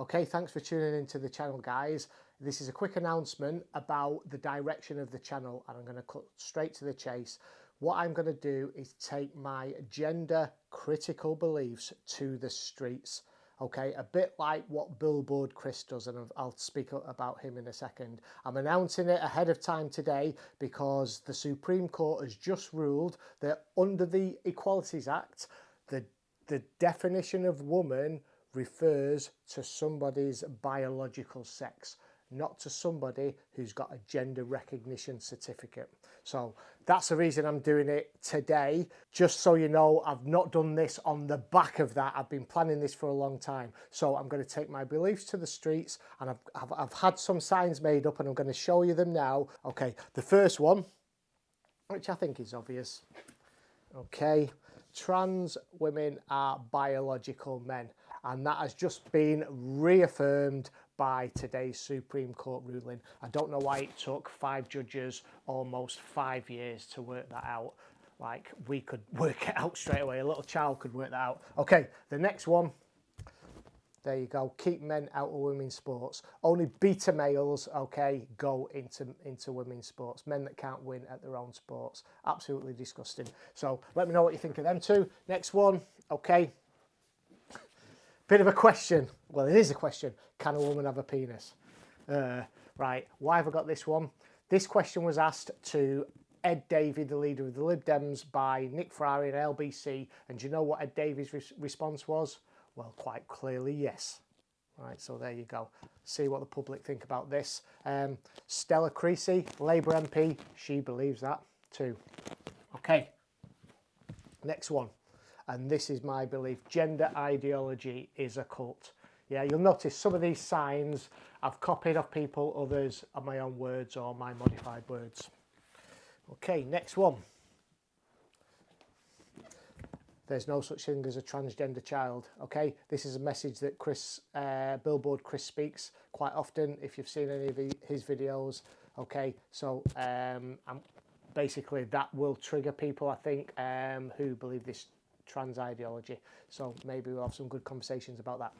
Okay, thanks for tuning into the channel, guys. This is a quick announcement about the direction of the channel, and I'm going to cut straight to the chase. What I'm going to do is take my gender critical beliefs to the streets. Okay, a bit like what Billboard Chris does, and I'll speak about him in a second. I'm announcing it ahead of time today because the Supreme Court has just ruled that under the Equalities Act, the definition of woman refers to somebody's biological sex, not to somebody who's got a gender recognition certificate. So that's the reason I'm doing it today. Just so you know, I've not done this on the back of that. I've been planning this for a long time. So I'm going to take my beliefs to the streets, and I've had some signs made up, and I'm going to show you them now. Okay, the first one, which I think is obvious. Okay, trans women are biological men, and that has just been reaffirmed by today's Supreme Court ruling. I don't know why it took 5 judges almost 5 years to work that out. Like, we could work it out straight away. A little child could work that out. Okay, the next one. There you go. Keep men out of women's sports. Only beta males, okay, go into women's sports. Men that can't win at their own sports. Absolutely disgusting. So let me know what you think of them two. Next one, okay. Bit of a question. Well, it is a question. Can a woman have a penis? Right, why have I got this one? This question was asked to Ed Davey, the leader of the Lib Dems, by Nick Ferrari and LBC. And do you know what Ed Davey's response was? Well, quite clearly, yes. Right, so there you go. See what the public think about this. Stella Creasy, Labour MP, she believes that too. Okay, next one. And this is my belief. Gender ideology is a cult. Yeah, you'll notice some of these signs I've copied off people, others are my own words or my modified words. Okay, next one. There's no such thing as a transgender child. Okay, this is a message that Billboard Chris speaks quite often. If you've seen any of his videos, okay. So basically that will trigger people, I think, who believe this trans ideology. So maybe we'll have some good conversations about that.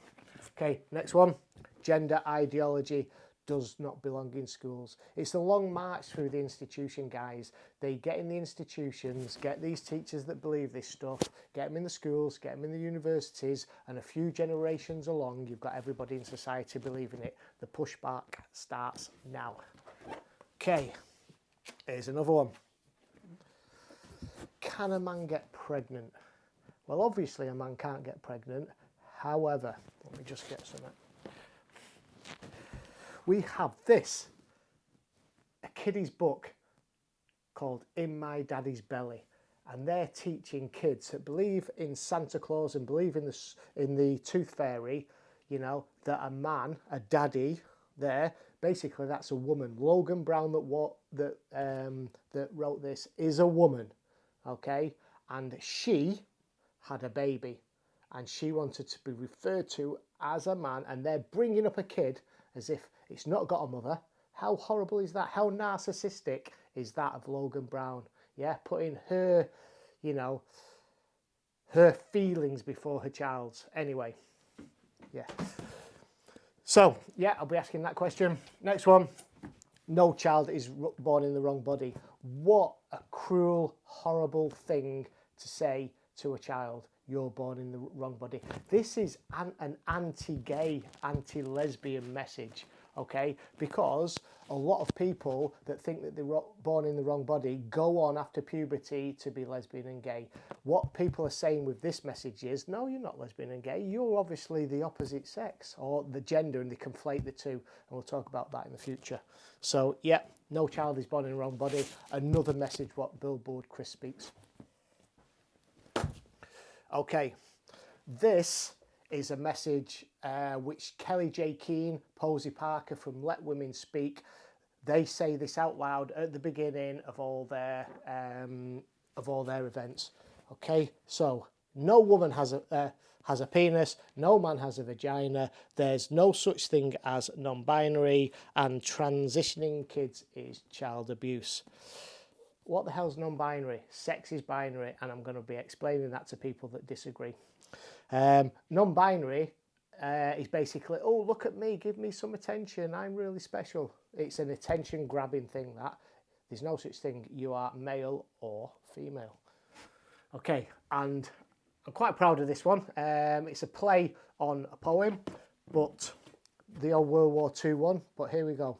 Okay, next one. Gender ideology does not belong in schools. It's a long march through the institution, guys. They get in the institutions, get these teachers that believe this stuff, get them in the schools, get them in the universities, and a few generations along, you've got everybody in society believing it. The pushback starts now. Okay, here's another one. Can a man get pregnant? Well, obviously a man can't get pregnant. However, let me just get some. We have this, a kiddie's book called In My Daddy's Belly, and they're teaching kids that believe in Santa Claus and believe in the Tooth Fairy, you know, that a man, a daddy there, basically that's a woman. Logan Brown that wrote this is a woman, okay, and she had a baby and she wanted to be referred to as a man, and they're bringing up a kid as if it's not got a mother. How horrible is that? How narcissistic is that of Logan Brown? Yeah, putting her, you know, her feelings before her child's. Anyway, yeah. So, yeah, I'll be asking that question. Next one. No child is born in the wrong body. What a cruel, horrible thing to say to a child. You're born in the wrong body. This is an anti-gay, anti-lesbian message, okay? Because a lot of people that think that they're born in the wrong body go on after puberty to be lesbian and gay. What people are saying with this message is, no, you're not lesbian and gay. You're obviously the opposite sex or the gender, and they conflate the two. And we'll talk about that in the future. So, yeah, no child is born in the wrong body. Another message what Billboard Chris speaks. Okay, this is a message which Kelly J. Keane, Posey Parker from Let Women Speak, they say this out loud at the beginning of all their events. Okay, so no woman has a penis, no man has a vagina, there's no such thing as non-binary, and transitioning kids is child abuse. What the hell's non-binary? Sex is binary, and I'm going to be explaining that to people that disagree. Non-binary is basically, oh, look at me, give me some attention, I'm really special. It's an attention grabbing thing that. There's no such thing, you are male or female. Okay, and I'm quite proud of this one. It's a play on a poem, but the old World War II one, but here we go.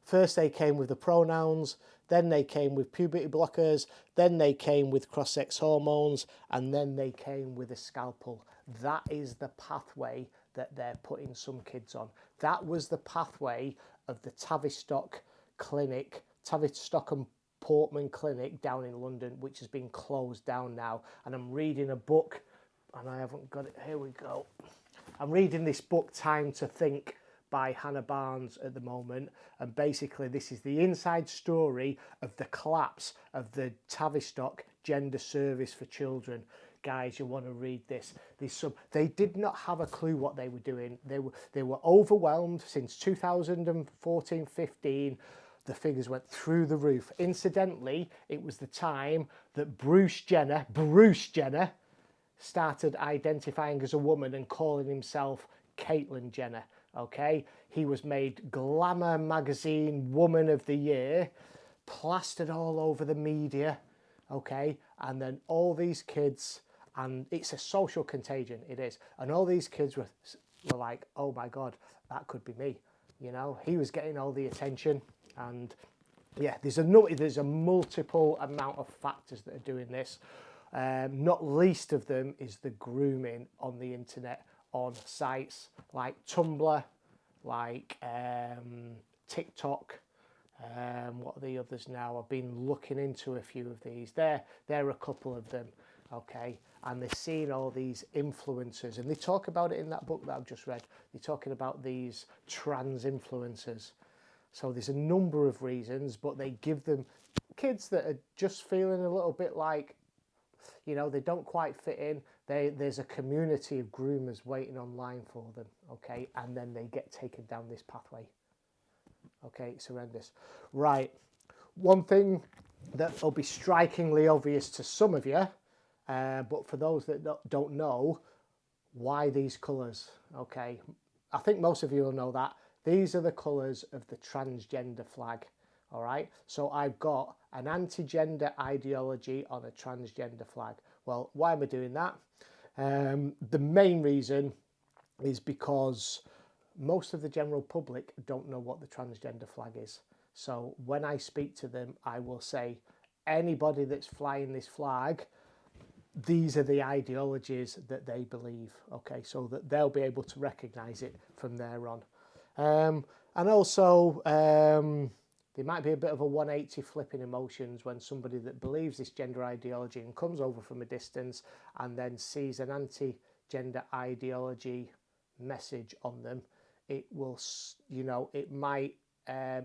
First they came with the pronouns, then they came with puberty blockers, then they came with cross-sex hormones, and then they came with a scalpel. That is the pathway that they're putting some kids on. That was the pathway of the Tavistock clinic, Tavistock and Portman clinic down in London, which has been closed down now. And I'm reading a book, and I haven't got it, here we go. I'm reading this book, Time to Think, by Hannah Barnes at the moment, and basically this is the inside story of the collapse of the Tavistock Gender Service for Children. Guys, you want to read this. They did not have a clue what they were doing. They were overwhelmed since 2014-15. The figures went through the roof. Incidentally, it was the time that Bruce Jenner started identifying as a woman and calling himself Caitlyn Jenner. Okay, he was made Glamour magazine Woman of the Year, plastered all over the media. Okay, and then all these kids, and it's a social contagion, it is, and all these kids were like, oh my God, that could be me. You know, he was getting all the attention, and yeah, there's a multiple amount of factors that are doing this. Not least of them is the grooming on the internet, on sites like Tumblr, like TikTok. What are the others now? I've been looking into a few of these. There are a couple of them, okay? And they're seeing all these influencers, and they talk about it in that book that I've just read. They're talking about these trans influencers. So there's a number of reasons, but they give them kids that are just feeling a little bit like, you know, they don't quite fit in. There's a community of groomers waiting online for them, okay? And then they get taken down this pathway. Okay, it's horrendous. Right, one thing that will be strikingly obvious to some of you, but for those that don't know, why these colours, okay? I think most of you will know that. These are the colours of the transgender flag, all right? So I've got an anti-gender ideology on a transgender flag. Well, why am I doing that? The main reason is because most of the general public don't know what the transgender flag is. So when I speak to them, I will say, anybody that's flying this flag, these are the ideologies that they believe, okay? So that they'll be able to recognise it from there on. And also, there might be a bit of a 180 flip in emotions when somebody that believes this gender ideology and comes over from a distance and then sees an anti-gender ideology message on them. It will, you know, it might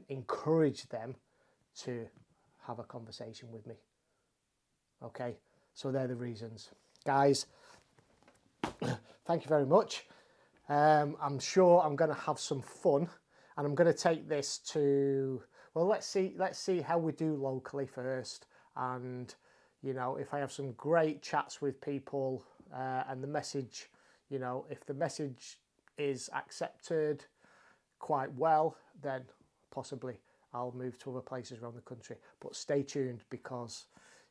encourage them to have a conversation with me. Okay, so they're the reasons. Guys, thank you very much. I'm sure I'm going to have some fun, and I'm going to take this to, well, let's see how we do locally first, and you know, if I have some great chats with people, and the message, you know, if the message is accepted quite well, then possibly I'll move to other places around the country. But stay tuned, because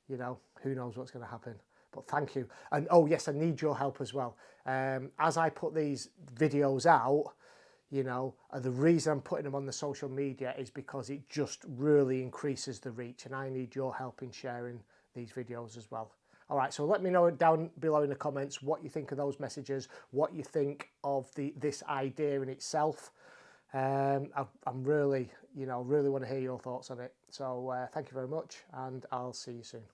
you know, who knows what's going to happen. But thank you. And oh yes, I need your help as well. As I put these videos out, you know, the reason I'm putting them on the social media is because it just really increases the reach, and I need your help in sharing these videos as well. All right, so let me know down below in the comments what you think of those messages, what you think of this idea in itself. I'm really, you know, really want to hear your thoughts on it. So thank you very much, and I'll see you soon.